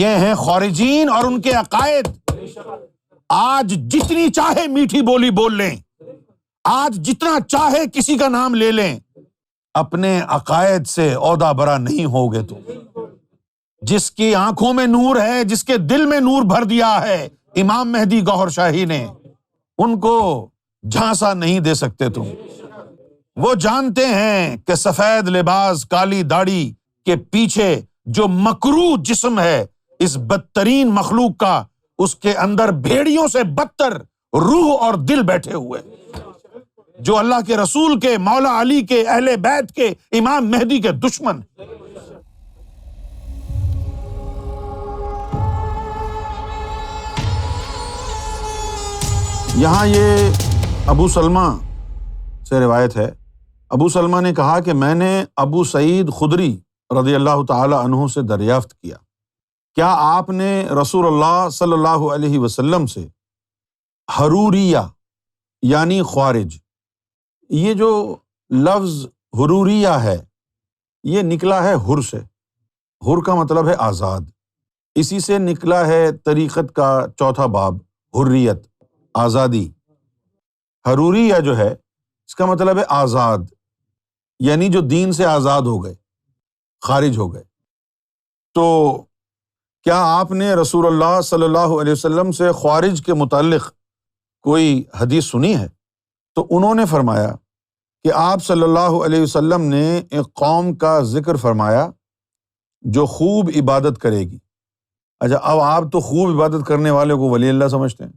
یہ ہیں خارجین اور ان کے عقائد۔ آج جتنی چاہے میٹھی بولی بول لیں، آج جتنا چاہے کسی کا نام لے لیں، اپنے عقائد سے عہدہ برا نہیں ہوگے تم۔ جس کی آنکھوں میں نور ہے، جس کے دل میں نور بھر دیا ہے امام مہدی گوہر شاہی نے، ان کو جھانسا نہیں دے سکتے تم۔ وہ جانتے ہیں کہ سفید لباس کالی داڑھی کے پیچھے جو مکروہ جسم ہے اس بدترین مخلوق کا، اس کے اندر بھیڑیوں سے بدتر روح اور دل بیٹھے ہوئے، جو اللہ کے رسول کے، مولا علی کے، اہل بیت کے، امام مہدی کے دشمن۔ یہاں یہ ابو سلمہ سے روایت ہے، ابو سلمہ نے کہا کہ میں نے ابو سعید خدری رضی اللہ تعالی عنہ سے دریافت کیا، کیا آپ نے رسول اللہ صلی اللہ علیہ وسلم سے حروریہ یعنی خوارج، یہ جو لفظ حروریہ ہے یہ نکلا ہے حر سے، حر کا مطلب ہے آزاد، اسی سے نکلا ہے طریقت کا چوتھا باب حریت، آزادی۔ حروریہ جو ہے اس کا مطلب ہے آزاد، یعنی جو دین سے آزاد ہو گئے، خارج ہو گئے۔ تو کیا آپ نے رسول اللہ صلی اللہ علیہ وسلم سے خوارج کے متعلق کوئی حدیث سنی ہے؟ تو انہوں نے فرمایا کہ آپ صلی اللہ علیہ وسلم نے ایک قوم کا ذکر فرمایا جو خوب عبادت کرے گی۔ اچھا، اب آپ تو خوب عبادت کرنے والے کو ولی اللہ سمجھتے ہیں،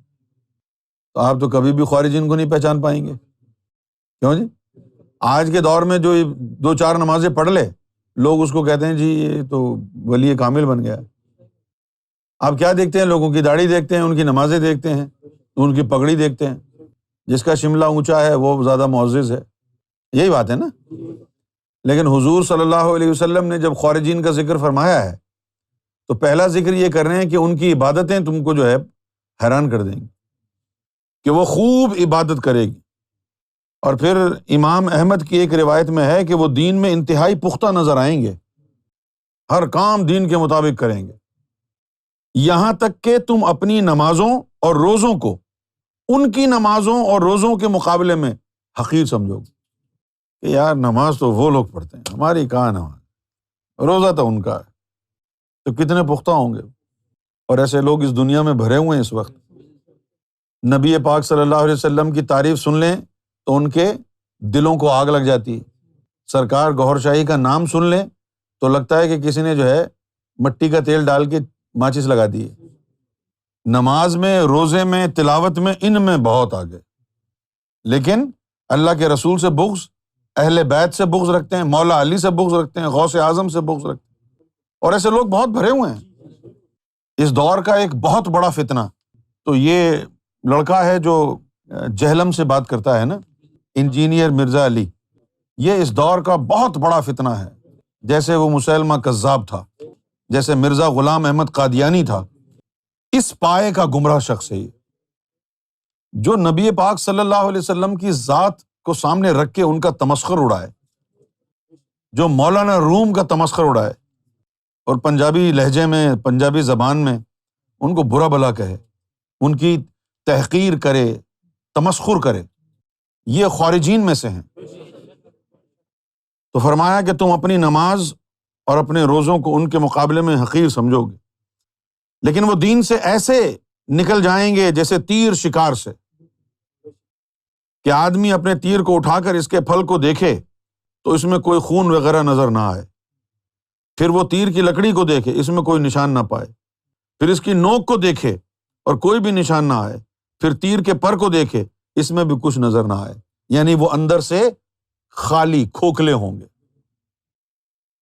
تو آپ تو کبھی بھی خوارجین کو نہیں پہچان پائیں گے، کیوں جی؟ آج کے دور میں جو 2-4 نمازیں پڑھ لے لوگ اس کو کہتے ہیں جی یہ تو ولی کامل بن گیا۔ آپ کیا دیکھتے ہیں؟ لوگوں کی داڑھی دیکھتے ہیں، ان کی نمازیں دیکھتے ہیں، ان کی پگڑی دیکھتے ہیں، جس کا شملہ اونچا ہے وہ زیادہ معزز ہے، یہی بات ہے نا۔ لیکن حضور صلی اللہ علیہ وسلم نے جب خوارجین کا ذکر فرمایا ہے تو پہلا ذکر یہ کر رہے ہیں کہ ان کی عبادتیں تم کو جو ہے حیران کر دیں گی، کہ وہ خوب عبادت کرے گی۔ اور پھر امام احمد کی ایک روایت میں ہے کہ وہ دین میں انتہائی پختہ نظر آئیں گے، ہر کام دین کے مطابق کریں گے، یہاں تک کہ تم اپنی نمازوں اور روزوں کو ان کی نمازوں اور روزوں کے مقابلے میں حقیر سمجھو گے، کہ یار نماز تو وہ لوگ پڑھتے ہیں، ہماری کہاں نماز، روزہ تو ان کا ہے، تو کتنے پختہ ہوں گے۔ اور ایسے لوگ اس دنیا میں بھرے ہوئے ہیں اس وقت۔ نبی پاک صلی اللہ علیہ وسلم کی تعریف سن لیں تو ان کے دلوں کو آگ لگ جاتی ہے، سرکار گوہر شاہی کا نام سن لیں تو لگتا ہے کہ کسی نے جو ہے مٹی کا تیل ڈال کے ماچس لگا دی ہے۔ نماز میں، روزے میں، تلاوت میں، ان میں بہت آگے، لیکن اللہ کے رسول سے بغض، اہل بیت سے بغض رکھتے ہیں، مولا علی سے بغض رکھتے ہیں، غوث اعظم سے بغض رکھتے ہیں، اور ایسے لوگ بہت بھرے ہوئے ہیں۔ اس دور کا ایک بہت بڑا فتنہ تو یہ لڑکا ہے جو جہلم سے بات کرتا ہے نا، انجینئر مرزا علی، یہ اس دور کا بہت بڑا فتنہ ہے۔ جیسے وہ مسیلمہ کذاب تھا، جیسے مرزا غلام احمد قادیانی تھا، اس پائے کا گمراہ شخص ہے یہ، جو نبی پاک صلی اللہ علیہ وسلم کی ذات کو سامنے رکھ کے ان کا تمسخر اڑائے، جو مولانا روم کا تمسخر اڑائے اور پنجابی لہجے میں، پنجابی زبان میں ان کو برا بھلا کہے، ان کی تحقیر کرے، تمسخر کرے، یہ خوارجین میں سے ہیں۔ تو فرمایا کہ تم اپنی نماز اور اپنے روزوں کو ان کے مقابلے میں حقیر سمجھو گے، لیکن وہ دین سے ایسے نکل جائیں گے جیسے تیر شکار سے، کہ آدمی اپنے تیر کو اٹھا کر اس کے پھل کو دیکھے تو اس میں کوئی خون وغیرہ نظر نہ آئے، پھر وہ تیر کی لکڑی کو دیکھے، اس میں کوئی نشان نہ پائے، پھر اس کی نوک کو دیکھے اور کوئی بھی نشان نہ آئے، پھر تیر کے پر کو دیکھے، اس میں بھی کچھ نظر نہ آئے، یعنی وہ اندر سے خالی، کھوکھلے ہوں گے۔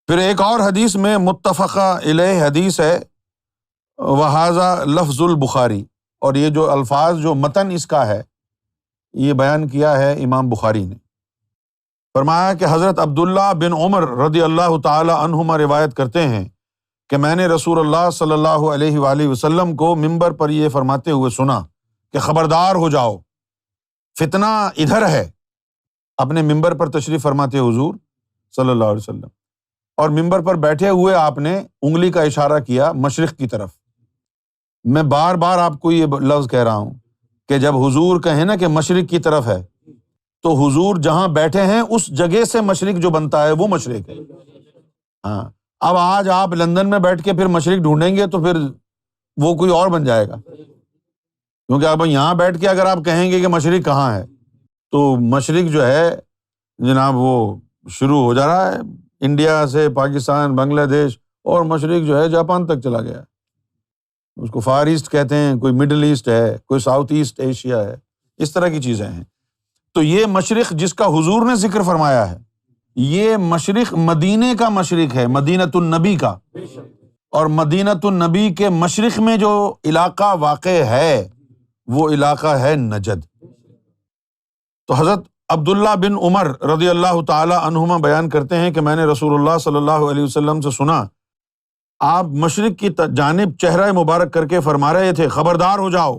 پھر ایک اور حدیث میں متفقہ علیہ حدیث ہے، وَهَذَا لفظ البخاری، اور یہ جو الفاظ، جو متن اس کا ہے، یہ بیان کیا ہے امام بخاری نے۔ فرمایا کہ حضرت عبداللہ بن عمر رضی اللہ تعالی عنہما روایت کرتے ہیں کہ میں نے رسول اللہ صلی اللہ علیہ وآلہ وسلم کو منبر پر یہ فرماتے ہوئے سنا کہ خبردار ہو جاؤ، فتنہ ادھر ہے، اپنے منبر پر تشریف فرماتے حضور صلی اللہ علیہ وسلم، اور ممبر پر بیٹھے ہوئے آپ نے انگلی کا اشارہ کیا مشرق کی طرف۔ میں بار بار آپ کو یہ لفظ کہہ رہا ہوں کہ جب حضور کہیں نا کہ مشرق کی طرف ہے، تو حضور جہاں بیٹھے ہیں اس جگہ سے مشرق جو بنتا ہے وہ مشرق ہے۔ ہاں، اب آج آپ لندن میں بیٹھ کے پھر مشرق ڈھونڈیں گے تو پھر وہ کوئی اور بن جائے گا، کیونکہ اب یہاں بیٹھ کے اگر آپ کہیں گے کہ مشرق کہاں ہے تو مشرق جو ہے جناب وہ شروع ہو جا رہا ہے انڈیا سے، پاکستان، بنگلہ دیش، اور مشرق جو ہے جاپان تک چلا گیا ہے۔ اس کو فار ایسٹ کہتے ہیں، کوئی مڈل ایسٹ ہے، کوئی ساؤتھ ایسٹ ایشیا ہے، اس طرح کی چیزیں ہیں۔ تو یہ مشرق جس کا حضور نے ذکر فرمایا ہے، یہ مشرق مدینے کا مشرق ہے، مدینۃ النبی کا، اور مدینۃ النبی کے مشرق میں جو علاقہ واقع ہے وہ علاقہ ہے نجد۔ تو حضرت عبداللہ بن عمر رضی اللہ تعالی عنہما بیان کرتے ہیں کہ میں نے رسول اللہ صلی اللہ علیہ وسلم سے سنا، آپ مشرق کی جانب چہرہ مبارک کر کے فرما رہے تھے، خبردار ہو جاؤ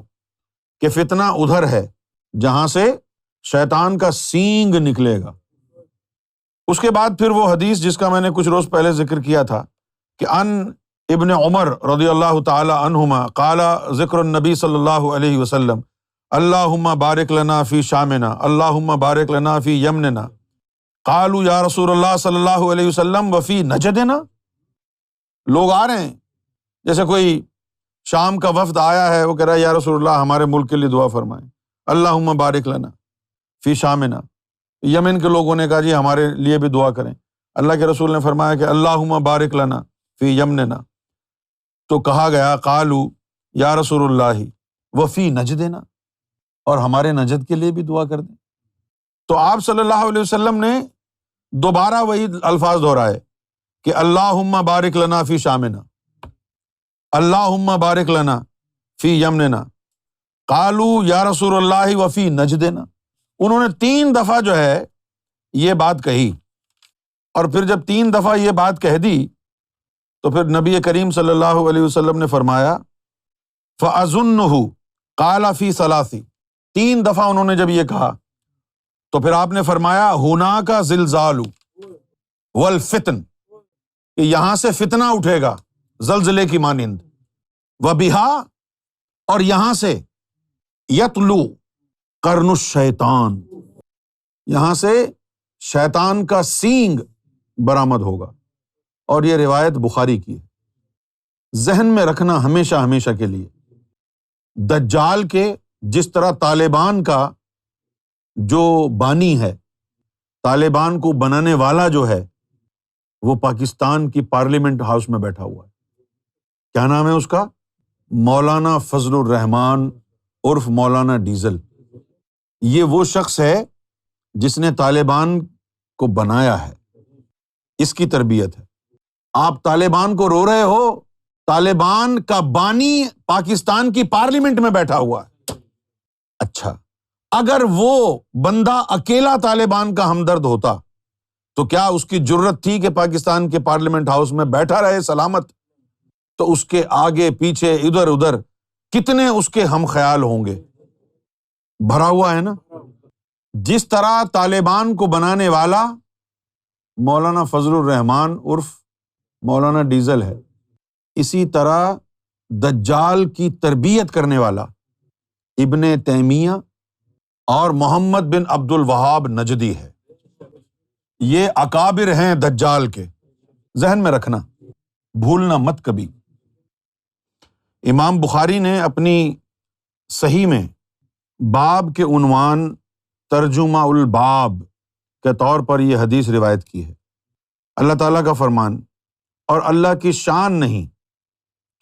کہ فتنہ ادھر ہے جہاں سے شیطان کا سینگ نکلے گا۔ اس کے بعد پھر وہ حدیث جس کا میں نے کچھ روز پہلے ذکر کیا تھا کہ ان ابن عمر رضی اللہ تعالی عنہما قال ذکر النبی صلی اللہ علیہ وسلم اللہم بارک لنا فی شامنا اللہم بارک لنا فی یمننا قالوا یا رسول اللہ صلی اللہ علیہ وسلم وفی نجدنا۔ لوگ آ رہے ہیں، جیسے کوئی شام کا وفد آیا ہے، وہ کہہ رہا ہے یا رسول اللہ ہمارے ملک کے لیے دعا فرمائیں، اللہم بارک لنا فی شامنا۔ یمن کے لوگوں نے کہا جی ہمارے لیے بھی دعا کریں۔ اللہ کے رسول نے فرمایا کہ اللہم بارک لنا فی یمننا، تو کہا گیا قالوا یا رسول اللہ وفی نجدنا، اور ہمارے نجد کے لیے بھی دعا کر دیں۔ تو آپ صلی اللہ علیہ وسلم نے دوبارہ وہی الفاظ دہرائے کہ اللہم بارک لنا فی شامنا، اللہم بارک لنا فی یمننا، قالوا یا رسول اللہ وفی نجدنا۔ انہوں نے 3 دفعہ جو ہے یہ بات کہی، اور پھر جب 3 دفعہ یہ بات کہہ دی تو پھر نبی کریم صلی اللہ علیہ وسلم نے فرمایا فَأَظُنُّهُ قَالَ فِي ثَلَاثِ۔ 3 دفعہ انہوں نے جب یہ کہا تو پھر آپ نے فرمایا ہُنَاكَ زِلزَالُ وَالْفِتْنُ، کہ یہاں سے فتنہ اٹھے گا زلزلے کی مانند، وَبِهَا، اور یہاں سے یطلو قرن الشیطان، یہاں سے شیطان کا سینگ برآمد ہوگا۔ اور یہ روایت بخاری کی ہے۔ ذہن میں رکھنا ہمیشہ ہمیشہ کے لیے، دجال کے جس طرح طالبان کا جو بانی ہے، طالبان کو بنانے والا جو ہے، وہ پاکستان کی پارلیمنٹ ہاؤس میں بیٹھا ہوا ہے۔ کیا نام ہے اس کا؟ مولانا فضل الرحمان عرف مولانا ڈیزل۔ یہ وہ شخص ہے جس نے طالبان کو بنایا ہے، اس کی تربیت ہے۔ آپ طالبان کو رو رہے ہو، طالبان کا بانی پاکستان کی پارلیمنٹ میں بیٹھا ہوا ہے۔ اچھا، اگر وہ بندہ اکیلا طالبان کا ہمدرد ہوتا تو کیا اس کی جرت تھی کہ پاکستان کے پارلیمنٹ ہاؤس میں بیٹھا رہے سلامت؟ تو اس کے آگے پیچھے ادھر ادھر کتنے اس کے ہم خیال ہوں گے، بھرا ہوا ہے نا۔ جس طرح طالبان کو بنانے والا مولانا فضل الرحمان عرف مولانا ڈیزل ہے، اسی طرح دجال کی تربیت کرنے والا ابن تیمیہ اور محمد بن عبد الوہاب نجدی ہے۔ یہ اکابر ہیں دجال کے، ذہن میں رکھنا، بھولنا مت کبھی۔ امام بخاری نے اپنی صحیح میں باب کے عنوان ترجمہ الباب کے طور پر یہ حدیث روایت کی ہے۔ اللہ تعالیٰ کا فرمان اور اللہ کی شان نہیں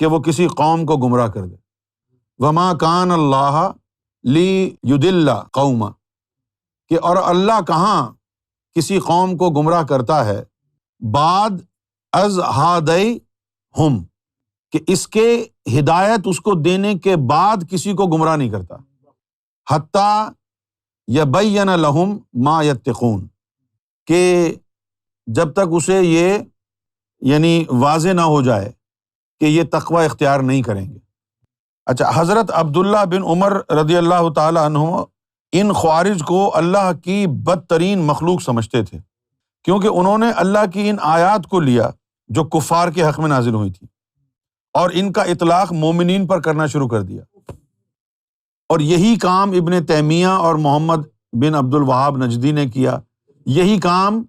کہ وہ کسی قوم کو گمراہ کر دے۔ وما کان اللہ لیضل قوما، کہ اور اللہ کہاں کسی قوم کو گمراہ کرتا ہے بعد از ہدیہم، کہ اس کے ہدایت اس کو دینے کے بعد کسی کو گمراہ نہیں کرتا، حتیٰ یبین لہم ما یتقون، کہ جب تک اسے یہ یعنی واضح نہ ہو جائے کہ یہ تقوی اختیار نہیں کریں گے۔ اچھا، حضرت عبداللہ بن عمر رضی اللہ تعالی عنہ ان خوارج کو اللہ کی بدترین مخلوق سمجھتے تھے، کیونکہ انہوں نے اللہ کی ان آیات کو لیا جو کفار کے حق میں نازل ہوئی تھی اور ان کا اطلاق مومنین پر کرنا شروع کر دیا۔ اور یہی کام ابن تیمیہ اور محمد بن عبد الوہاب نجدی نے کیا، یہی کام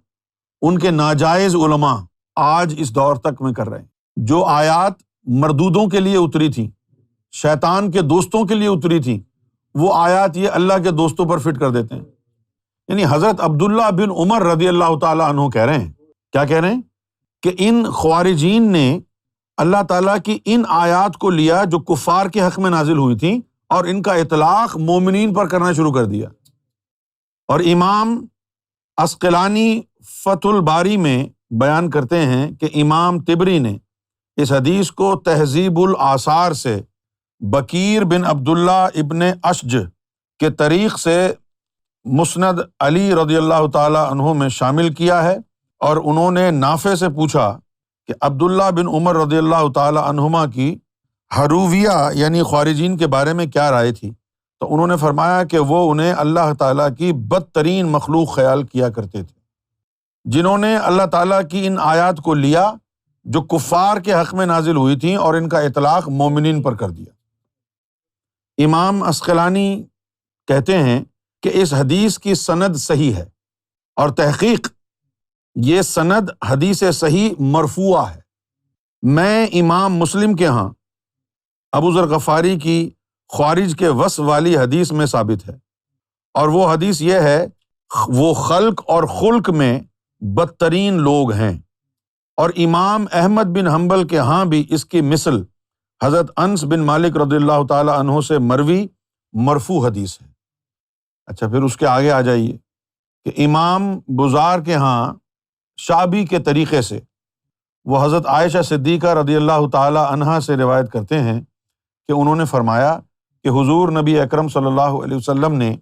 ان کے ناجائز علماء آج اس دور تک میں کر رہے ہیں۔ جو آیات مردودوں کے لیے اتری تھیں، شیطان کے دوستوں کے لیے اتری تھیں، وہ آیات یہ اللہ کے دوستوں پر فٹ کر دیتے ہیں۔ یعنی حضرت عبداللہ بن عمر رضی اللہ تعالیٰ عنہ کہہ رہے ہیں، کیا کہہ رہے ہیں؟ کہ ان خوارجین نے اللہ تعالیٰ کی ان آیات کو لیا جو کفار کے حق میں نازل ہوئی تھیں اور ان کا اطلاق مومنین پر کرنا شروع کر دیا۔ اور امام عسقلانی فتح الباری میں بیان کرتے ہیں کہ امام طبری نے اس حدیث کو تہذیب الآثار سے بکیر بن عبداللہ ابن اشج کے طریق سے مسند علی رضی اللہ تعالیٰ عنہ میں شامل کیا ہے، اور انہوں نے نافع سے پوچھا کہ عبداللہ بن عمر رضی اللہ تعالیٰ عنہما کی حرویہ یعنی خوارجین کے بارے میں کیا رائے تھی، تو انہوں نے فرمایا کہ وہ انہیں اللہ تعالیٰ کی بدترین مخلوق خیال کیا کرتے تھے، جنہوں نے اللہ تعالیٰ کی ان آیات کو لیا جو کفار کے حق میں نازل ہوئی تھیں اور ان کا اطلاق مومنین پر کر دیا۔ امام عسقلانی کہتے ہیں کہ اس حدیث کی سند صحیح ہے، اور تحقیق یہ سند حدیث صحیح مرفوع ہے۔ میں امام مسلم کے ہاں ابو ذر غفاری کی خوارج کے وصف والی حدیث میں ثابت ہے، اور وہ حدیث یہ ہے وہ خلق اور خلق میں بدترین لوگ ہیں۔ اور امام احمد بن حنبل کے ہاں بھی اس کی مثل حضرت انس بن مالک رضی اللہ تعالیٰ عنہ سے مروی مرفوع حدیث ہے۔ اچھا، پھر اس کے آگے آ جائیے کہ امام بزار کے ہاں شعبی کے طریقے سے وہ حضرت عائشہ صدیقہ رضی اللہ تعالیٰ عنہا سے روایت کرتے ہیں کہ انہوں نے فرمایا کہ حضور نبی اکرم صلی اللہ علیہ وسلم نے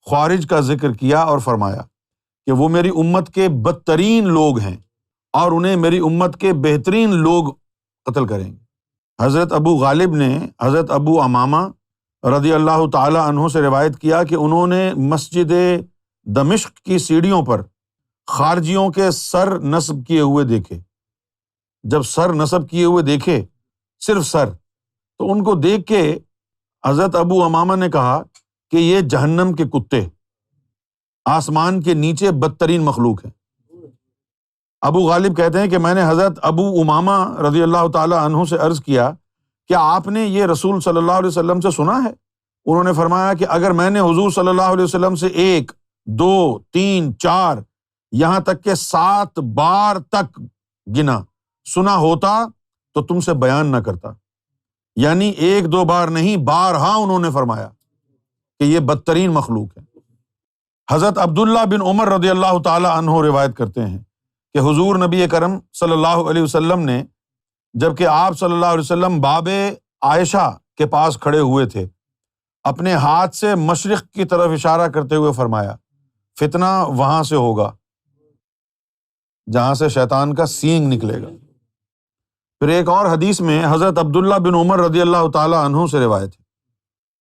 خوارج کا ذکر کیا اور فرمایا کہ وہ میری امت کے بدترین لوگ ہیں اور انہیں میری امت کے بہترین لوگ قتل کریں گے۔ حضرت ابو غالب نے حضرت ابو امامہ رضی اللہ تعالیٰ عنہ سے روایت کیا کہ انہوں نے مسجد دمشق کی سیڑھیوں پر خارجیوں کے سر نصب کیے ہوئے دیکھے۔ جب سر نصب کیے ہوئے دیکھے، صرف سر، تو ان کو دیکھ کے حضرت ابو امامہ نے کہا کہ یہ جہنم کے کتے، آسمان کے نیچے بدترین مخلوق ہیں۔ ابو غالب کہتے ہیں کہ میں نے حضرت ابو امامہ رضی اللہ تعالیٰ عنہ سے عرض کیا کیا آپ نے یہ رسول صلی اللہ علیہ وسلم سے سنا ہے؟ انہوں نے فرمایا کہ اگر میں نے حضور صلی اللہ علیہ وسلم سے 1 2 3 4 یہاں تک کہ 7 بار تک گنا سنا ہوتا تو تم سے بیان نہ کرتا۔ یعنی 1 2 بار نہیں، بارہا انہوں نے فرمایا کہ یہ بدترین مخلوق ہے۔ حضرت عبداللہ بن عمر رضی اللہ تعالیٰ عنہ روایت کرتے ہیں کہ حضور نبی کرم صلی اللہ علیہ وسلم نے جبکہ آپ صلی اللہ علیہ وسلم باب عائشہ کے پاس کھڑے ہوئے تھے، اپنے ہاتھ سے مشرق کی طرف اشارہ کرتے ہوئے فرمایا فتنہ وہاں سے ہوگا جہاں سے شیطان کا سینگ نکلے گا۔ پھر ایک اور حدیث میں حضرت عبداللہ بن عمر رضی اللہ تعالیٰ عنہ سے روایت ہے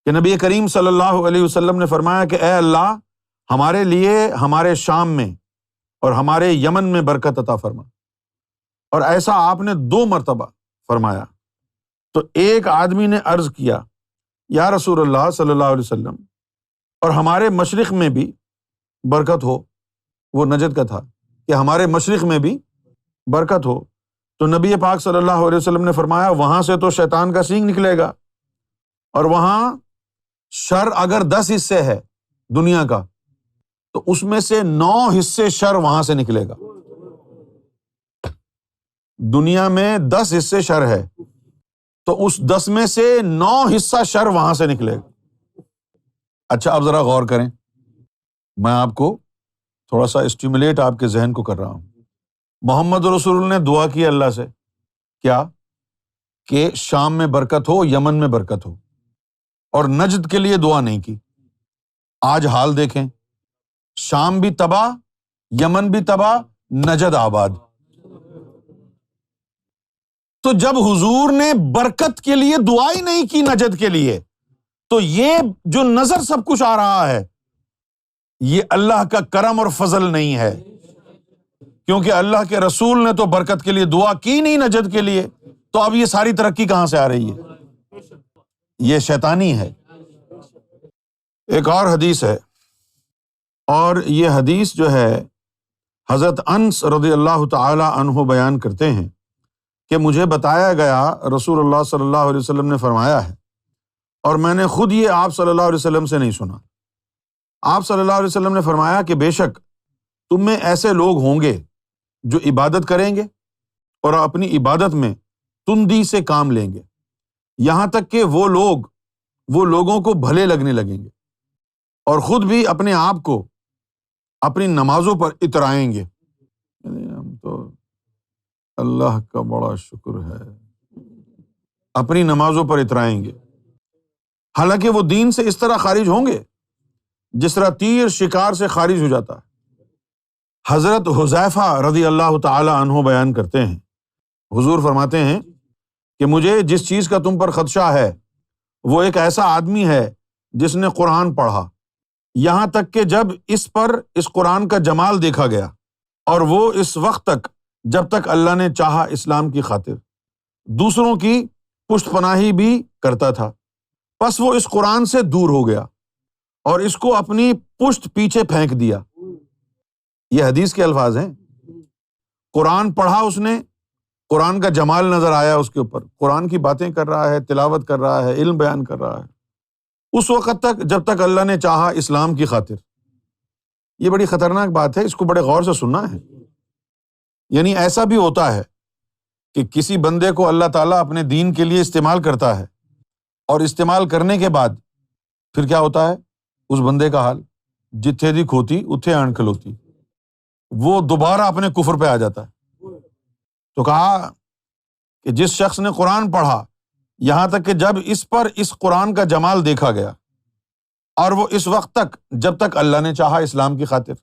کہ نبی کریم صلی اللہ علیہ وسلم نے فرمایا کہ اے اللہ ہمارے لیے ہمارے شام میں اور ہمارے یمن میں برکت عطا فرما، اور ایسا آپ نے 2 مرتبہ فرمایا۔ تو ایک آدمی نے عرض کیا یا رسول اللہ صلی اللہ علیہ وسلم، اور ہمارے مشرق میں بھی برکت ہو، وہ نجد کا تھا کہ ہمارے مشرق میں بھی برکت ہو، تو نبی پاک صلی اللہ علیہ وسلم نے فرمایا وہاں سے تو شیطان کا سینگ نکلے گا، اور وہاں شر اگر 10 حصے ہے دنیا کا تو اس میں سے 9 حصے شر وہاں سے نکلے گا۔ دنیا میں 10 حصے شر ہے تو اس 10 میں سے 9 حصہ شر وہاں سے نکلے گا۔ اچھا، اب ذرا غور کریں، میں آپ کو تھوڑا سا اسٹیمولیٹ آپ کے ذہن کو کر رہا ہوں۔ محمد رسول اللہ نے دعا کی اللہ سے، کیا کہ شام میں برکت ہو، یمن میں برکت ہو، اور نجد کے لیے دعا نہیں کی۔ آج حال دیکھیں، شام بھی تباہ، یمن بھی تباہ، نجد آباد۔ تو جب حضور نے برکت کے لیے دعا ہی نہیں کی نجد کے لیے، تو یہ جو نظر سب کچھ آ رہا ہے یہ اللہ کا کرم اور فضل نہیں ہے، کیونکہ اللہ کے رسول نے تو برکت کے لیے دعا کی نہیں نجد کے لیے، تو اب یہ ساری ترقی کہاں سے آ رہی ہے؟ یہ شیطانی ہے۔ ایک اور حدیث ہے، اور یہ حدیث جو ہے حضرت انس رضی اللہ تعالی عنہ بیان کرتے ہیں کہ مجھے بتایا گیا رسول اللہ صلی اللہ علیہ وسلم نے فرمایا ہے، اور میں نے خود یہ آپ صلی اللہ علیہ وسلم سے نہیں سنا۔ آپ صلی اللہ علیہ وسلم نے فرمایا کہ بے شک تم میں ایسے لوگ ہوں گے جو عبادت کریں گے اور اپنی عبادت میں تندی سے کام لیں گے، یہاں تک کہ وہ لوگوں کو بھلے لگنے لگیں گے، اور خود بھی اپنے آپ کو اپنی نمازوں پر اترائیں گے۔ ہم تو اللہ کا بڑا شکر ہے، اپنی نمازوں پر اترائیں گے، حالانکہ وہ دین سے اس طرح خارج ہوں گے جس طرح تیر شکار سے خارج ہو جاتا ہے۔ حضرت حذیفہ رضی اللہ تعالی عنہ بیان کرتے ہیں، حضور فرماتے ہیں کہ مجھے جس چیز کا تم پر خدشہ ہے وہ ایک ایسا آدمی ہے جس نے قرآن پڑھا، یہاں تک کہ جب اس قرآن کا جمال دیکھا گیا، اور وہ اس وقت تک جب تک اللہ نے چاہا اسلام کی خاطر دوسروں کی پشت پناہی بھی کرتا تھا، پس وہ اس قرآن سے دور ہو گیا اور اس کو اپنی پشت پیچھے پھینک دیا۔ یہ حدیث کے الفاظ ہیں۔ قرآن پڑھا اس نے، قرآن کا جمال نظر آیا اس کے اوپر، قرآن کی باتیں کر رہا ہے، تلاوت کر رہا ہے، علم بیان کر رہا ہے، اس وقت تک جب تک اللہ نے چاہا اسلام کی خاطر۔ یہ بڑی خطرناک بات ہے، اس کو بڑے غور سے سننا ہے۔ یعنی ایسا بھی ہوتا ہے کہ کسی بندے کو اللہ تعالیٰ اپنے دین کے لیے استعمال کرتا ہے، اور استعمال کرنے کے بعد پھر کیا ہوتا ہے اس بندے کا حال؟ جتھے دی کھوتی اتھے آن کھلوتی، وہ دوبارہ اپنے کفر پہ آ جاتا ہے۔ تو کہا کہ جس شخص نے قرآن پڑھا یہاں تک کہ جب اس قرآن کا جمال دیکھا گیا، اور وہ اس وقت تک جب تک اللہ نے چاہا اسلام کی خاطر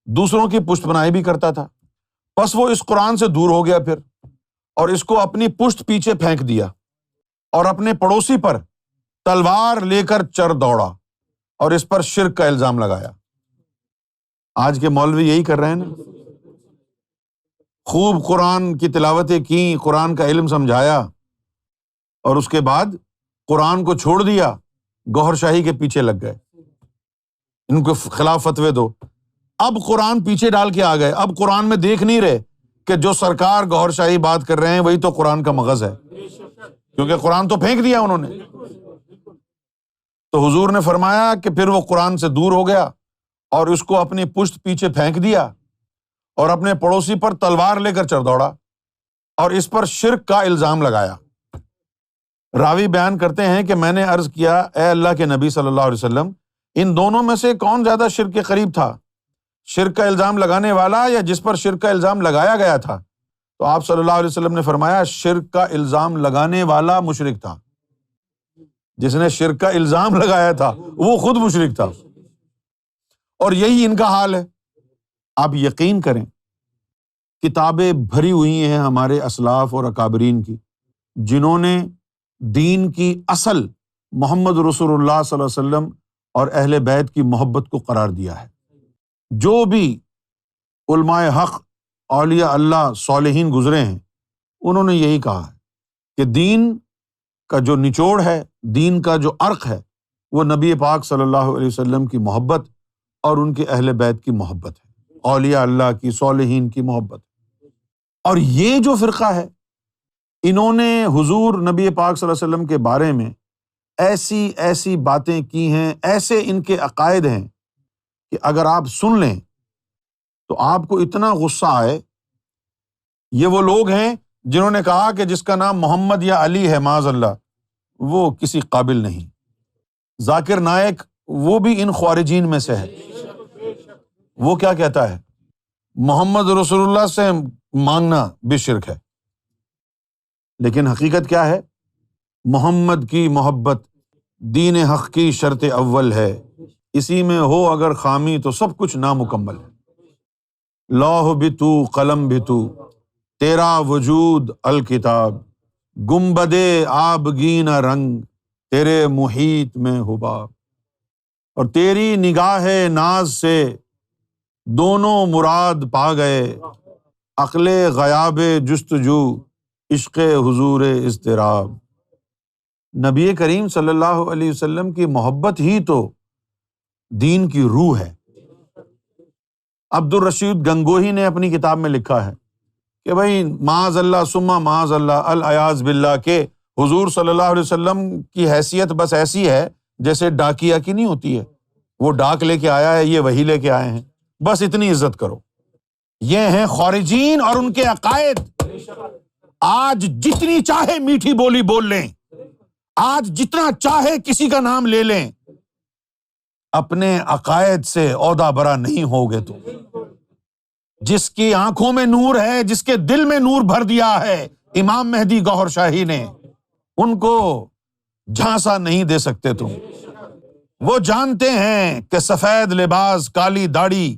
دوسروں کی پشت پناہی بھی کرتا تھا، پس وہ اس قرآن سے دور ہو گیا پھر، اور اس کو اپنی پشت پیچھے پھینک دیا، اور اپنے پڑوسی پر تلوار لے کر چر دوڑا اور اس پر شرک کا الزام لگایا۔ آج کے مولوی یہی کر رہے ہیں نا، خوب قرآن کی تلاوتیں کی، قرآن کا علم سمجھایا، اور اس کے بعد قرآن کو چھوڑ دیا، گوھر شاہی کے پیچھے لگ گئے، ان کو خلاف فتوے دو۔ اب قرآن پیچھے ڈال کے آ گئے، اب قرآن میں دیکھ نہیں رہے کہ جو سرکار گوھر شاہی بات کر رہے ہیں وہی تو قرآن کا مغز ہے، کیونکہ قرآن تو پھینک دیا انہوں نے۔ تو حضور نے فرمایا کہ پھر وہ قرآن سے دور ہو گیا اور اس کو اپنی پشت پیچھے پھینک دیا، اور اپنے پڑوسی پر تلوار لے کر چل دوڑا اور اس پر شرک کا الزام لگایا۔ راوی بیان کرتے ہیں کہ میں نے عرض کیا، اے اللہ کے نبی صلی اللہ علیہ وسلم، ان دونوں میں سے کون زیادہ شرک کے قریب تھا، شرک کا الزام لگانے والا یا جس پر شرک کا الزام لگایا گیا تھا؟ تو آپ صلی اللہ علیہ وسلم نے فرمایا، شرک کا الزام لگانے والا مشرک تھا، جس نے شرک کا الزام لگایا تھا وہ خود مشرک تھا، اور یہی ان کا حال ہے۔ آپ یقین کریں، کتابیں بھری ہوئی ہیں ہمارے اسلاف اور اکابرین کی، جنہوں نے دین کی اصل محمد رسول اللہ صلی اللہ علیہ وسلم اور اہل بیت کی محبت کو قرار دیا ہے۔ جو بھی علماء حق، اولیاء اللہ، صالحین گزرے ہیں، انہوں نے یہی کہا ہے کہ دین کا جو نچوڑ ہے، دین کا جو عرق ہے، وہ نبی پاک صلی اللہ علیہ وسلم کی محبت اور ان کے اہل بیت کی محبت ہے، اولیاء اللہ کی، صالحین کی محبت۔ اور یہ جو فرقہ ہے، انہوں نے حضور نبی پاک صلی اللہ علیہ وسلم کے بارے میں ایسی باتیں کی ہیں، ایسے ان کے عقائد ہیں کہ اگر آپ سن لیں تو آپ کو اتنا غصہ آئے۔ یہ وہ لوگ ہیں جنہوں نے کہا کہ جس کا نام محمد یا علی ہے، معاذ اللہ، وہ کسی قابل نہیں۔ ذاکر نائک وہ بھی ان خوارجین میں سے ہے۔ وہ کیا کہتا ہے؟ محمد رسول اللہ سے مانگنا بھی شرک ہے، لیکن حقیقت کیا ہے؟ محمد کی محبت دین حق کی شرط اول ہے، اسی میں ہو اگر خامی تو سب کچھ نامکمل ہے۔ لوح بھی تو، قلم بھی تو، تیرا وجود الکتاب، گنبد آبگین رنگ، تیرے محیط میں حباب، اور تیری نگاہ ناز سے دونوں مراد پا گئے، عقل غیاب جستجو، عشق حضور اضطراب۔ نبی کریم صلی اللہ علیہ وسلم کی محبت ہی تو دین کی روح ہے۔ عبد الرشید گنگوہی نے اپنی کتاب میں لکھا ہے کہ بھائی معاذ اللہ ثم معاذ اللہ العیاذ باللہ کہ حضور صلی اللہ علیہ وسلم کی حیثیت بس ایسی ہے جیسے ڈاکیا کی نہیں ہوتی ہے، وہ ڈاک لے کے آیا ہے، یہ وہی لے کے آئے ہیں، بس اتنی عزت کرو۔ یہ ہیں خارجین اور ان کے عقائد۔ آج جتنی چاہے میٹھی بولی بول لیں، آج جتنا چاہے کسی کا نام لے لیں، اپنے عقائد سے عہدہ برا نہیں ہوگے تم۔ جس کی آنکھوں میں نور ہے، جس کے دل میں نور بھر دیا ہے امام مہدی گوہر شاہی نے، ان کو جھانسا نہیں دے سکتے تم۔ وہ جانتے ہیں کہ سفید لباس کالی داڑھی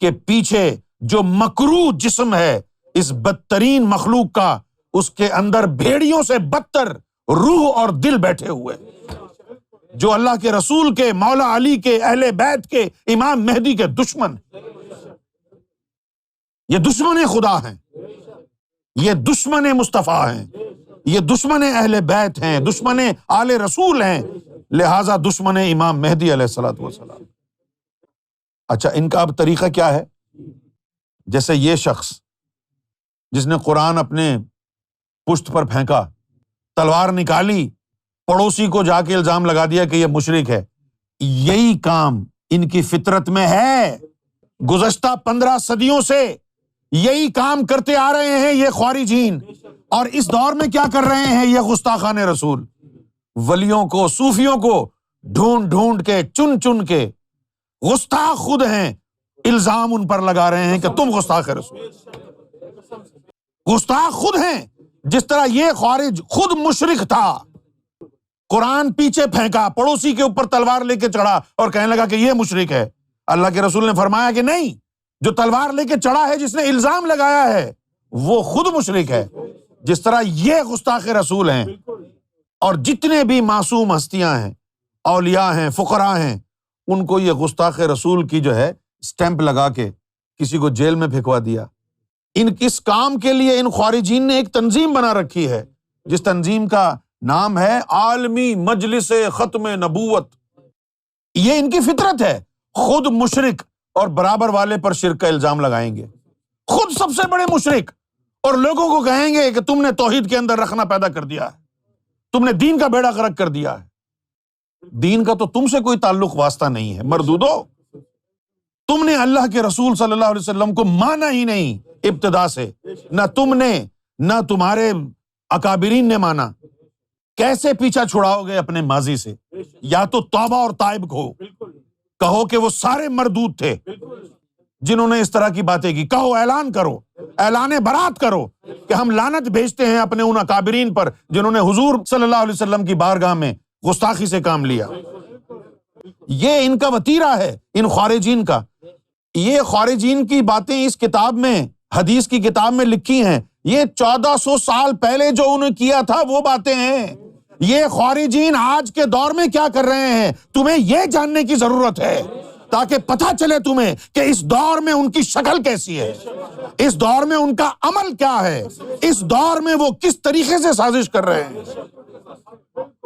کے پیچھے جو مکروہ جسم ہے اس بدترین مخلوق کا، اس کے اندر بھیڑیوں سے بدتر روح اور دل بیٹھے ہوئے، جو اللہ کے رسول کے، مولا علی کے، اہل بیت کے، امام مہدی کے دشمن۔ یہ دشمن خدا ہیں، یہ دشمن مصطفیٰ ہیں، یہ دشمن اہل بیت ہیں، دشمن آل رسول ہیں، لہٰذا دشمن امام مہدی علیہ الصلوۃ والسلام۔ اچھا، ان کا اب طریقہ کیا ہے؟ جیسے یہ شخص جس نے قرآن اپنے پشت پر پھینکا، تلوار نکالی، پڑوسی کو جا کے الزام لگا دیا کہ یہ مشرک ہے، یہی کام ان کی فطرت میں ہے۔ گزشتہ 15 صدیوں سے یہی کام کرتے آ رہے ہیں یہ خوارجین، اور اس دور میں کیا کر رہے ہیں یہ گستاخان رسول؟ ولیوں کو، صوفیوں کو ڈھونڈ ڈھونڈ کے، چن چن کے، گستاخ خود ہیں، الزام ان پر لگا رہے ہیں کہ تم گستاخ رسول، گستاخ خود ہیں۔ جس طرح یہ خوارج خود مشرک تھا، قرآن پیچھے پھینکا، پڑوسی کے اوپر تلوار لے کے چڑھا اور کہنے لگا کہ یہ مشرک ہے۔ اللہ کے رسول نے فرمایا کہ نہیں، جو تلوار لے کے چڑھا ہے، جس نے الزام لگایا ہے، وہ خود مشرک ہے۔ جس طرح یہ گستاخ رسول ہیں، اور جتنے بھی معصوم ہستیاں ہیں، اولیاء ہیں، فقراء ہیں، ان کو یہ گستاخ رسول کی جو ہے اسٹیمپ لگا کے کسی کو جیل میں پھینکوا دیا۔ ان کس کام کے لیے ان خارجین نے ایک تنظیم بنا رکھی ہے، جس تنظیم کا نام ہے عالمی مجلس ختم نبوت۔ یہ ان کی فطرت ہے، خود مشرک اور برابر والے پر شرک کا الزام لگائیں گے، خود سب سے بڑے مشرک، اور لوگوں کو کہیں گے کہ تم نے توحید کے اندر رکھنا پیدا کر دیا ہے، تم نے دین کا بیڑا غرق کر دیا ہے۔ دین کا تو تم سے کوئی تعلق واسطہ نہیں ہے مردودو، تم نے اللہ کے رسول صلی اللہ علیہ وسلم کو مانا ہی نہیں ابتدا سے، نہ تم نے نہ تمہارے اکابرین نے مانا۔ کیسے پیچھا چھڑاؤ گے اپنے ماضی سے؟ یا تو توبہ اور تائب کہو کہ وہ سارے مردود تھے جنہوں نے اس طرح کی باتیں کی، کہو، اعلان کرو، اعلان برات کرو کہ ہم لعنت بھیجتے ہیں اپنے ان اکابرین پر جنہوں نے حضور صلی اللہ علیہ وسلم کی بارگاہ میں گستاخی سے کام لیا۔ یہ ان کا وتیرہ ہے، ان خارجین کا۔ یہ خارجین کی باتیں اس کتاب میں، حدیث کی کتاب میں لکھی ہیں، یہ 1400 سال پہلے جو انہوں نے کیا تھا وہ باتیں ہیں۔ یہ خارجین آج کے دور میں کیا کر رہے ہیں تمہیں یہ جاننے کی ضرورت ہے، تاکہ پتہ چلے تمہیں کہ اس دور میں ان کی شکل کیسی ہے، اس دور میں ان کا عمل کیا ہے، اس دور میں وہ کس طریقے سے سازش کر رہے ہیں۔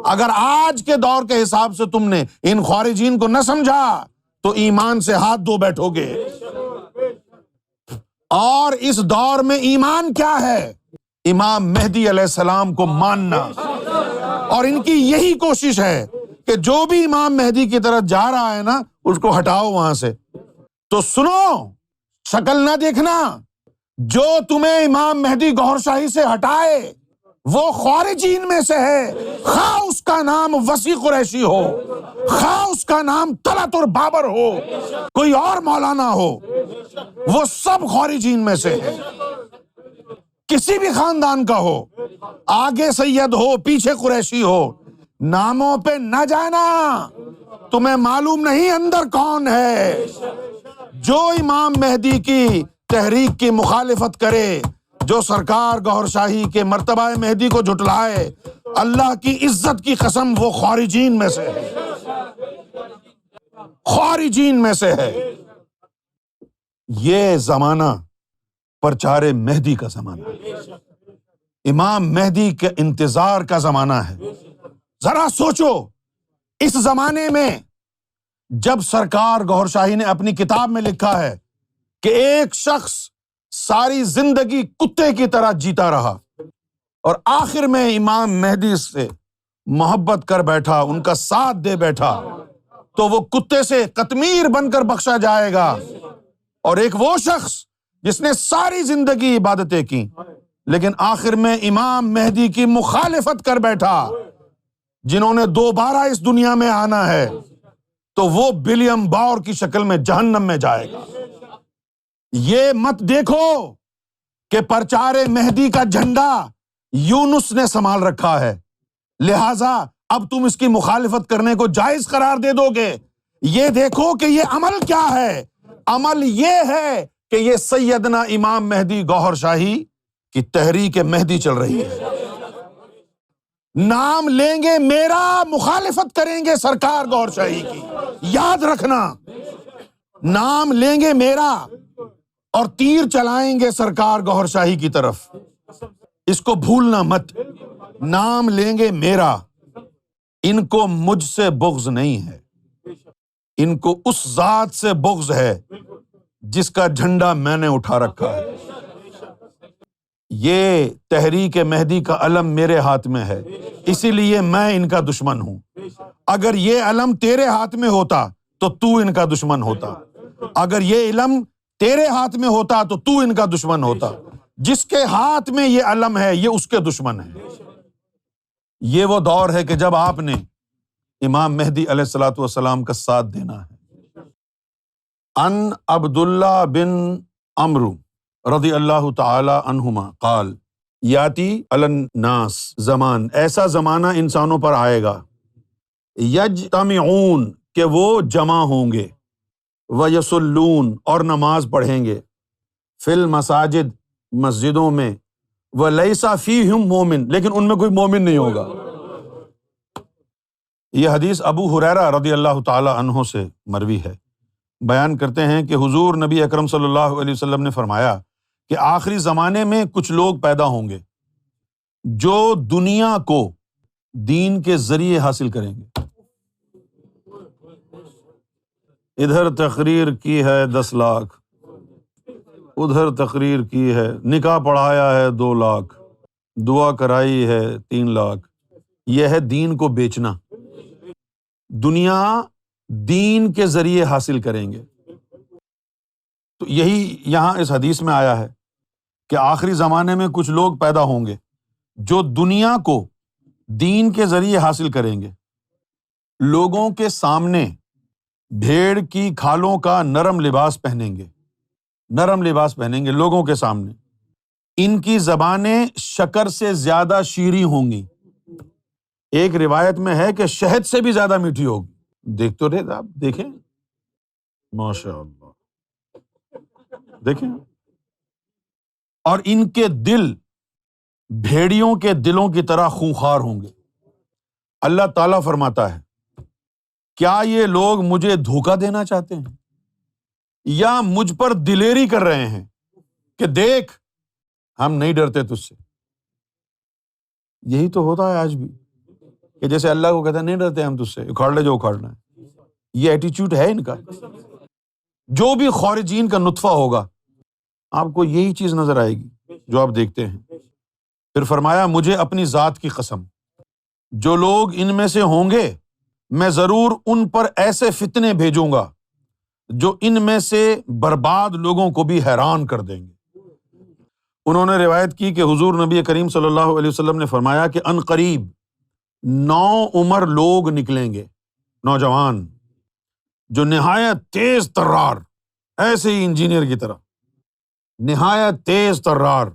اگر آج کے دور کے حساب سے تم نے ان خارجین کو نہ سمجھا تو ایمان سے ہاتھ دھو بیٹھو گے۔ اور اس دور میں ایمان کیا ہے؟ امام مہدی علیہ السلام کو ماننا، اور ان کی یہی کوشش ہے کہ جو بھی امام مہدی کی طرف جا رہا ہے نا، اس کو ہٹاؤ وہاں سے۔ تو سنو، شکل نہ دیکھنا، جو تمہیں امام مہدی گوہر شاہی سے ہٹائے وہ خارجین میں سے ہے، خواہ اس کا نام وسیع قریشی ہو، خواہ اس کا نام طلعت اور بابر ہو، کوئی اور مولانا ہو، وہ سب خارجین میں سے ہے، کسی بھی خاندان کا ہو، آگے سید ہو، پیچھے قریشی ہو، ناموں پہ نہ جانا، تمہیں معلوم نہیں اندر کون ہے۔ جو امام مہدی کی تحریک کی مخالفت کرے، جو سرکار گوہر شاہی کے مرتبہ مہدی کو جھٹلائے، اللہ کی عزت کی قسم وہ خارجین میں سے ہے، خارجین میں سے ہے۔ یہ زمانہ پرچار مہدی کا زمانہ ہے، امام مہدی کے انتظار کا زمانہ ہے۔ ذرا سوچو، اس زمانے میں جب سرکار گوھر شاہی نے اپنی کتاب میں لکھا ہے کہ ایک شخص ساری زندگی کتے کی طرح جیتا رہا اور آخر میں امام مہدی سے محبت کر بیٹھا، ان کا ساتھ دے بیٹھا، تو وہ کتے سے قطمیر بن کر بخشا جائے گا، اور ایک وہ شخص جس نے ساری زندگی عبادتیں کی لیکن آخر میں امام مہدی کی مخالفت کر بیٹھا، جنہوں نے دوبارہ اس دنیا میں آنا ہے، تو وہ ولیم باور کی شکل میں جہنم میں جائے گا۔ یہ مت دیکھو کہ پرچار مہدی کا جھنڈا یونس نے سنبھال رکھا ہے، لہٰذا اب تم اس کی مخالفت کرنے کو جائز قرار دے دو گے۔ یہ دیکھو کہ یہ عمل کیا ہے، عمل یہ ہے کہ یہ سیدنا امام مہدی گوھر شاہی کی تحریک مہدی چل رہی ہے۔ نام لیں گے میرا، مخالفت کریں گے سرکار گوھر شاہی کی، یاد رکھنا، نام لیں گے میرا اور تیر چلائیں گے سرکار گوھر شاہی کی طرف، اس کو بھولنا مت، نام لیں گے میرا۔ ان کو مجھ سے بغض نہیں ہے، ان کو اس ذات سے بغض ہے جس کا جھنڈا میں نے اٹھا رکھا ہے۔ یہ تحریک مہدی کا علم میرے ہاتھ میں ہے، اسی لیے میں ان کا دشمن ہوں۔ اگر یہ علم تیرے ہاتھ میں ہوتا تو تو ان کا دشمن ہوتا، اگر یہ علم تیرے ہاتھ میں ہوتا تو تو ان کا دشمن ہوتا۔ جس کے ہاتھ میں یہ علم ہے یہ اس کے دشمن ہے۔ یہ وہ دور ہے کہ جب آپ نے امام مہدی علیہ الصلوۃ والسلام کا ساتھ دینا ہے۔ ان عبداللہ بن عمرو رضی اللہ تعالی عنہما قال یاتی علی الناس زمان، ایسا زمانہ انسانوں پر آئے گا، یجتمعون کہ وہ جمع ہوں گے، ویصلون اور نماز پڑھیں گے، فی المساجد مسجدوں میں، ولیس فیہم مومن لیکن ان میں کوئی مومن نہیں ہوگا۔ یہ حدیث ابو ہریرہ رضی اللہ تعالی عنہ سے مروی ہے، بیان کرتے ہیں کہ حضور نبی اکرم صلی اللہ علیہ وسلم نے فرمایا کہ آخری زمانے میں کچھ لوگ پیدا ہوں گے جو دنیا کو دین کے ذریعے حاصل کریں گے۔ ادھر تقریر کی ہے 10 لاکھ، ادھر تقریر کی ہے، نکاح پڑھایا ہے 2 لاکھ، دعا کرائی ہے 3 لاکھ۔ یہ ہے دین کو بیچنا، دنیا دین کے ذریعے حاصل کریں گے۔ تو یہی یہاں اس حدیث میں آیا ہے کہ آخری زمانے میں کچھ لوگ پیدا ہوں گے جو دنیا کو دین کے ذریعے حاصل کریں گے، لوگوں کے سامنے بھیڑ کی کھالوں کا نرم لباس پہنیں گے، نرم لباس پہنیں گے لوگوں کے سامنے، ان کی زبانیں شکر سے زیادہ شیریں ہوں گی، ایک روایت میں ہے کہ شہد سے بھی زیادہ میٹھی ہوگی۔ دیکھ تو رہے آپ، دیکھیں ماشاء اللہ، دیکھیں، اور ان کے دل بھیڑیوں کے دلوں کی طرح خونخوار ہوں گے۔ اللہ تعالیٰ فرماتا ہے کیا یہ لوگ مجھے دھوکہ دینا چاہتے ہیں یا مجھ پر دلیری کر رہے ہیں کہ دیکھ ہم نہیں ڈرتے تجھ سے۔ یہی تو ہوتا ہے آج بھی کہ جیسے اللہ کو کہتا ہے نہیں ڈرتے ہم تجھ سے، اکھاڑ لے جو اکھاڑنا ہے۔ یہ ایٹیچیوڈ ہے ان کا۔ جو بھی خارجین کا نطفہ ہوگا آپ کو یہی چیز نظر آئے گی جو آپ دیکھتے ہیں۔ پھر فرمایا مجھے اپنی ذات کی قسم، جو لوگ ان میں سے ہوں گے میں ضرور ان پر ایسے فتنے بھیجوں گا جو ان میں سے برباد لوگوں کو بھی حیران کر دیں گے۔ انہوں نے روایت کی کہ حضور نبی کریم صلی اللہ علیہ وسلم نے فرمایا کہ ان قریب 9 عمر لوگ نکلیں گے، نوجوان جو نہایت تیز ترار، ایسے ہی انجینئر کی طرح نہایت تیز ترار،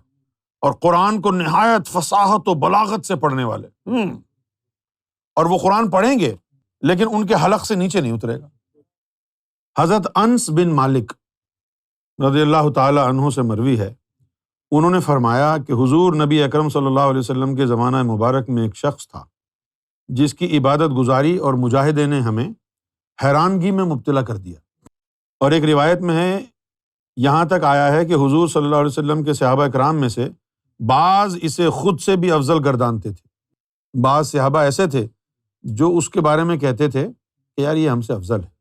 اور قرآن کو نہایت فصاحت و بلاغت سے پڑھنے والے، اور وہ قرآن پڑھیں گے لیکن ان کے حلق سے نیچے نہیں اترے گا۔ حضرت انس بن مالک رضی اللہ تعالی عنہ سے مروی ہے، انہوں نے فرمایا کہ حضور نبی اکرم صلی اللہ علیہ وسلم کے زمانہ مبارک میں ایک شخص تھا جس کی عبادت گزاری اور مجاہدے نے ہمیں حیرانگی میں مبتلا کر دیا، اور ایک روایت میں ہے یہاں تک آیا ہے کہ حضور صلی اللہ علیہ وسلم کے صحابہ کرام میں سے بعض اسے خود سے بھی افضل گردانتے تھے۔ بعض صحابہ ایسے تھے جو اس کے بارے میں کہتے تھے کہ یار یہ ہم سے افضل ہے۔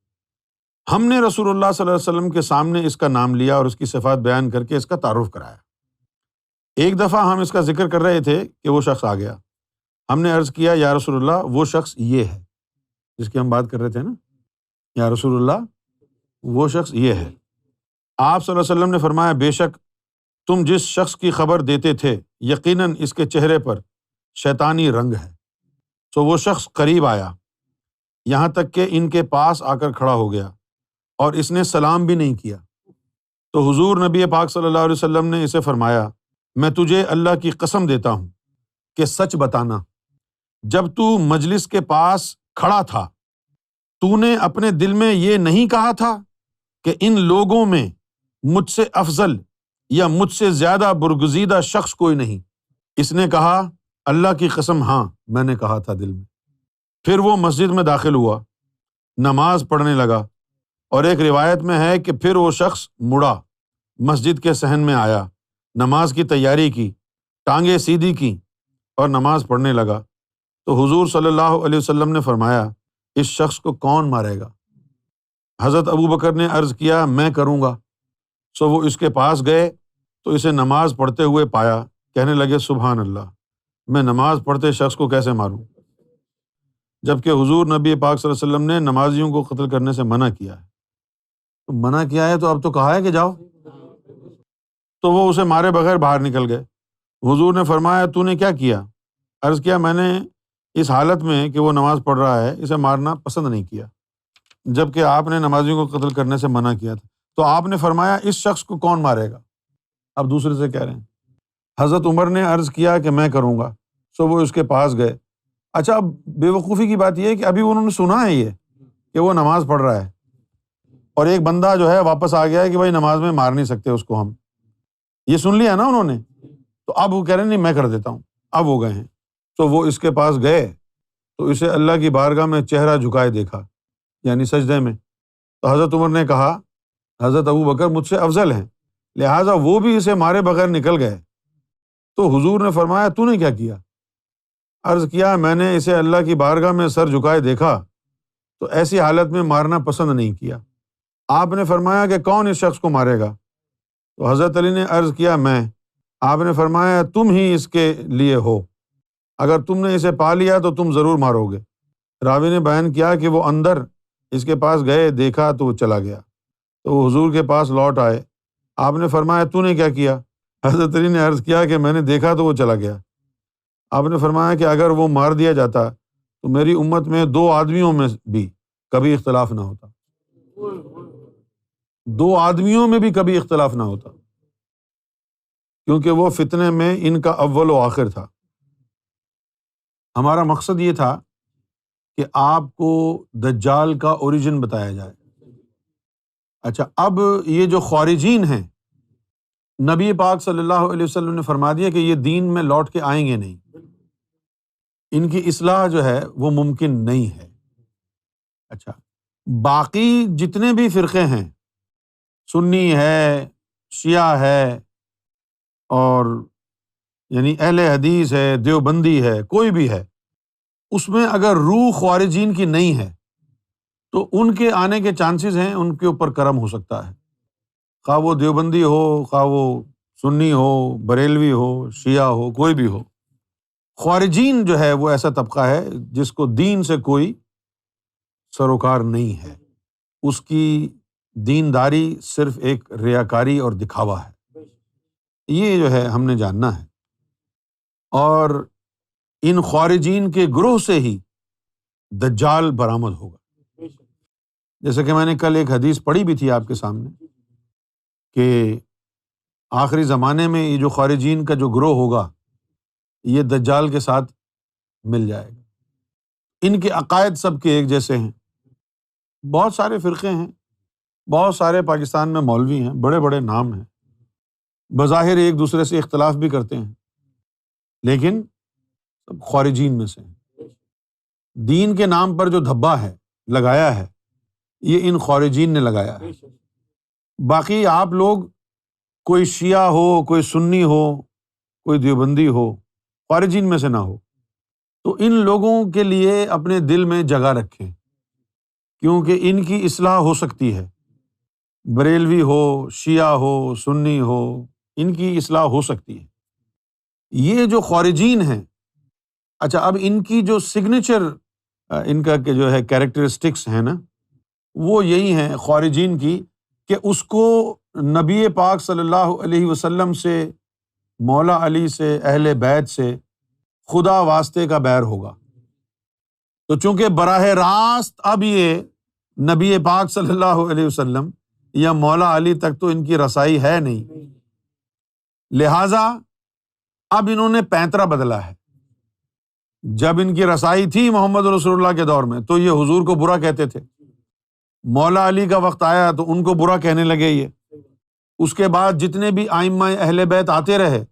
ہم نے رسول اللہ صلی اللہ علیہ وسلم کے سامنے اس کا نام لیا اور اس کی صفات بیان کر کے اس کا تعارف کرایا۔ ایک دفعہ ہم اس کا ذکر کر رہے تھے کہ وہ شخص آ گیا۔ ہم نے عرض کیا یا رسول اللہ وہ شخص یہ ہے جس کی ہم بات کر رہے تھے نا، یا رسول اللہ وہ شخص یہ ہے۔ آپ صلی اللہ علیہ وسلم نے فرمایا بے شک تم جس شخص کی خبر دیتے تھے یقیناً اس کے چہرے پر شیطانی رنگ ہے۔ تو وہ شخص قریب آیا یہاں تک کہ ان کے پاس آ کر کھڑا ہو گیا اور اس نے سلام بھی نہیں کیا۔ تو حضور نبی پاک صلی اللہ علیہ وسلم نے اسے فرمایا میں تجھے اللہ کی قسم دیتا ہوں کہ سچ بتانا، جب تو مجلس کے پاس کھڑا تھا تو نے اپنے دل میں یہ نہیں کہا تھا کہ ان لوگوں میں مجھ سے افضل یا مجھ سے زیادہ برگزیدہ شخص کوئی نہیں؟ اس نے کہا اللہ کی قسم ہاں میں نے کہا تھا دل میں۔ پھر وہ مسجد میں داخل ہوا، نماز پڑھنے لگا، اور ایک روایت میں ہے کہ پھر وہ شخص مڑا، مسجد کے صحن میں آیا، نماز کی تیاری کی، ٹانگیں سیدھی کی اور نماز پڑھنے لگا۔ تو حضور صلی اللہ علیہ وسلم نے فرمایا اس شخص کو کون مارے گا؟ حضرت ابو بکر نے عرض کیا میں کروں گا۔ سو وہ اس کے پاس گئے تو اسے نماز پڑھتے ہوئے پایا، کہنے لگے سبحان اللہ، میں نماز پڑھتے شخص کو کیسے ماروں؟ جبکہ حضور نبی پاک صلی اللہ علیہ وسلم نے نمازیوں کو قتل کرنے سے منع کیا ہے۔ تو منع کیا ہے تو اب تو کہا ہے کہ جاؤ۔ تو وہ اسے مارے بغیر باہر نکل گئے۔ حضور نے فرمایا تو نے کیا کیا؟ عرض کیا میں نے اس حالت میں کہ وہ نماز پڑھ رہا ہے اسے مارنا پسند نہیں کیا، جبکہ آپ نے نمازیوں کو قتل کرنے سے منع کیا تھا۔ تو آپ نے فرمایا اس شخص کو کون مارے گا؟ اب دوسرے سے کہہ رہے ہیں۔ حضرت عمر نے عرض کیا کہ میں کروں گا۔ سو وہ اس کے پاس گئے۔ اچھا اب بے وقوفی کی بات یہ ہے کہ ابھی انہوں نے سنا ہے یہ کہ وہ نماز پڑھ رہا ہے، اور ایک بندہ جو ہے واپس آ گیا ہے کہ بھائی نماز میں مار نہیں سکتے اس کو ہم، یہ سن لیا نا انہوں نے، تو اب وہ کہہ رہے ہیں نہیں میں کر دیتا ہوں۔ اب وہ گئے ہیں تو وہ اس کے پاس گئے تو اسے اللہ کی بارگاہ میں چہرہ جھکائے دیکھا، یعنی سجدے میں۔ تو حضرت عمر نے کہا حضرت ابو بکر مجھ سے افضل ہیں، لہٰذا وہ بھی اسے مارے بغیر نکل گئے۔ تو حضور نے فرمایا تو نے کیا کیا؟ عرض کیا میں نے اسے اللہ کی بارگاہ میں سر جھکائے دیکھا تو ایسی حالت میں مارنا پسند نہیں کیا۔ آپ نے فرمایا کہ کون اس شخص کو مارے گا؟ تو حضرت علی نے عرض کیا میں۔ آپ نے فرمایا تم ہی اس کے لیے ہو، اگر تم نے اسے پا لیا تو تم ضرور مارو گے۔ راوی نے بیان کیا کہ وہ اندر اس کے پاس گئے، دیکھا تو وہ چلا گیا، تو وہ حضور کے پاس لوٹ آئے۔ آپ نے فرمایا تو نے کیا کیا؟ حضرت علی نے عرض کیا کہ میں نے دیکھا تو وہ چلا گیا۔ آپ نے فرمایا کہ اگر وہ مار دیا جاتا تو میری امت میں 2 آدمیوں میں بھی کبھی اختلاف نہ ہوتا، 2 آدمیوں میں بھی کبھی اختلاف نہ ہوتا، کیونکہ وہ فتنے میں ان کا اول و آخر تھا۔ ہمارا مقصد یہ تھا کہ آپ کو دجال کا اوریجن بتایا جائے۔ اچھا اب یہ جو خارجین ہیں، نبی پاک صلی اللہ علیہ وسلم نے فرما دیا کہ یہ دین میں لوٹ کے آئیں گے نہیں، ان کی اصلاح جو ہے وہ ممکن نہیں ہے۔ اچھا باقی جتنے بھی فرقے ہیں، سنی ہے، شیعہ ہے، اور یعنی اہل حدیث ہے، دیوبندی ہے، کوئی بھی ہے، اس میں اگر روح خارجین کی نہیں ہے تو ان کے آنے کے چانسز ہیں، ان کے اوپر کرم ہو سکتا ہے، خواہ وہ دیوبندی ہو، خواہ وہ سنی ہو، بریلوی ہو، شیعہ ہو، کوئی بھی ہو۔ خارجین جو ہے وہ ایسا طبقہ ہے جس کو دین سے کوئی سروکار نہیں ہے، اس کی دینداری صرف ایک ریاکاری اور دکھاوا ہے۔ یہ جو ہے ہم نے جاننا ہے، اور ان خارجین کے گروہ سے ہی دجال برآمد ہوگا۔ جیسے کہ میں نے کل ایک حدیث پڑھی بھی تھی آپ کے سامنے کہ آخری زمانے میں یہ جو خارجین کا جو گروہ ہوگا یہ دجال کے ساتھ مل جائے گا۔ ان کے عقائد سب کے ایک جیسے ہیں، بہت سارے فرقے ہیں، بہت سارے پاکستان میں مولوی ہیں، بڑے بڑے نام ہیں، بظاہر ایک دوسرے سے اختلاف بھی کرتے ہیں، لیکن سب خارجین میں سے ہیں۔ دین کے نام پر جو دھبا ہے لگایا ہے یہ ان خارجین نے لگایا ہے۔ باقی آپ لوگ کوئی شیعہ ہو، کوئی سنی ہو، کوئی دیوبندی ہو، خارجین میں سے نہ ہو، تو ان لوگوں کے لیے اپنے دل میں جگہ رکھیں، کیونکہ ان کی اصلاح ہو سکتی ہے۔ بریلوی ہو، شیعہ ہو، سنی ہو، ان کی اصلاح ہو سکتی ہے۔ یہ جو خارجین ہیں، اچھا اب ان کی جو سگنیچر ان کا کہ جو ہے کیریکٹرسٹکس ہیں نا، وہ یہی ہیں خارجین کی، کہ اس کو نبی پاک صلی اللہ علیہ وسلم سے، مولا علی سے، اہل بیت سے خدا واسطے کا بیر ہوگا۔ تو چونکہ براہ راست اب یہ نبی پاک صلی اللہ علیہ وسلم یا مولا علی تک تو ان کی رسائی ہے نہیں، لہٰذا اب انہوں نے پینترا بدلا ہے۔ جب ان کی رسائی تھی محمد رسول اللہ کے دور میں تو یہ حضور کو برا کہتے تھے، مولا علی کا وقت آیا تو ان کو برا کہنے لگے یہ۔ اس کے بعد جتنے بھی ائمہ اہل بیت آتے رہے،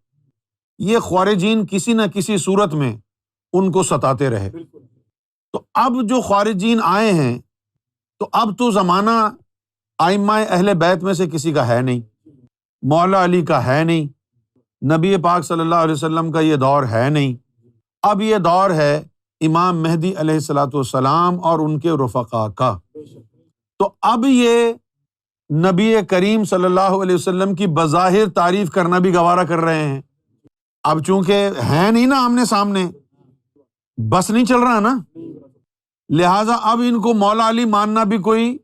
یہ خارجین کسی نہ کسی صورت میں ان کو ستاتے رہے۔ تو اب جو خارجین آئے ہیں، تو اب تو زمانہ ائمہ اہل بیت میں سے کسی کا ہے نہیں، مولا علی کا ہے نہیں، نبی پاک صلی اللہ علیہ وسلم کا یہ دور ہے نہیں، اب یہ دور ہے امام مہدی علیہ الصلوۃ والسلام اور ان کے رفقا کا۔ تو اب یہ نبی کریم صلی اللہ علیہ وسلم کی بظاہر تعریف کرنا بھی گوارا کر رہے ہیں۔ اب چونکہ ہے نہیں نا آمنے سامنے، بس نہیں چل رہا نا، لہٰذا اب ان کو مولا علی ماننا بھی کوئی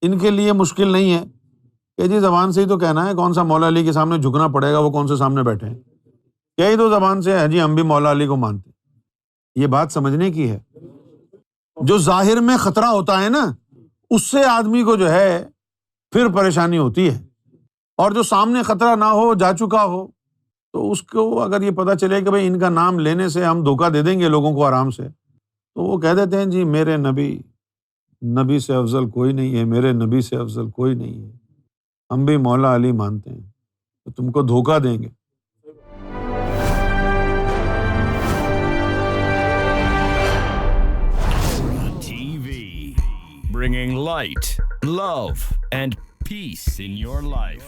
ان کے لیے مشکل نہیں ہے کہ جی زبان سے ہی تو کہنا ہے، کون سا مولا علی کے سامنے جھکنا پڑے گا، وہ کون سے سامنے بیٹھے ہیں، یہی تو زبان سے ہے جی ہم بھی مولا علی کو مانتے ہیں۔ یہ بات سمجھنے کی ہے۔ جو ظاہر میں خطرہ ہوتا ہے نا، اس سے آدمی کو جو ہے پھر پریشانی ہوتی ہے، اور جو سامنے خطرہ نہ ہو، جا چکا ہو، تو اس کو اگر یہ پتہ چلے کہ بھائی ان کا نام لینے سے ہم دھوکہ دے دیں گے لوگوں کو آرام سے، تو وہ کہہ دیتے ہیں جی میرے نبی سے افضل کوئی نہیں ہے، میرے نبی سے افضل کوئی نہیں ہے، ہم بھی مولا علی مانتے ہیں، تو تم کو دھوکہ دیں گے۔ TV, bringing light, love, and peace in your life.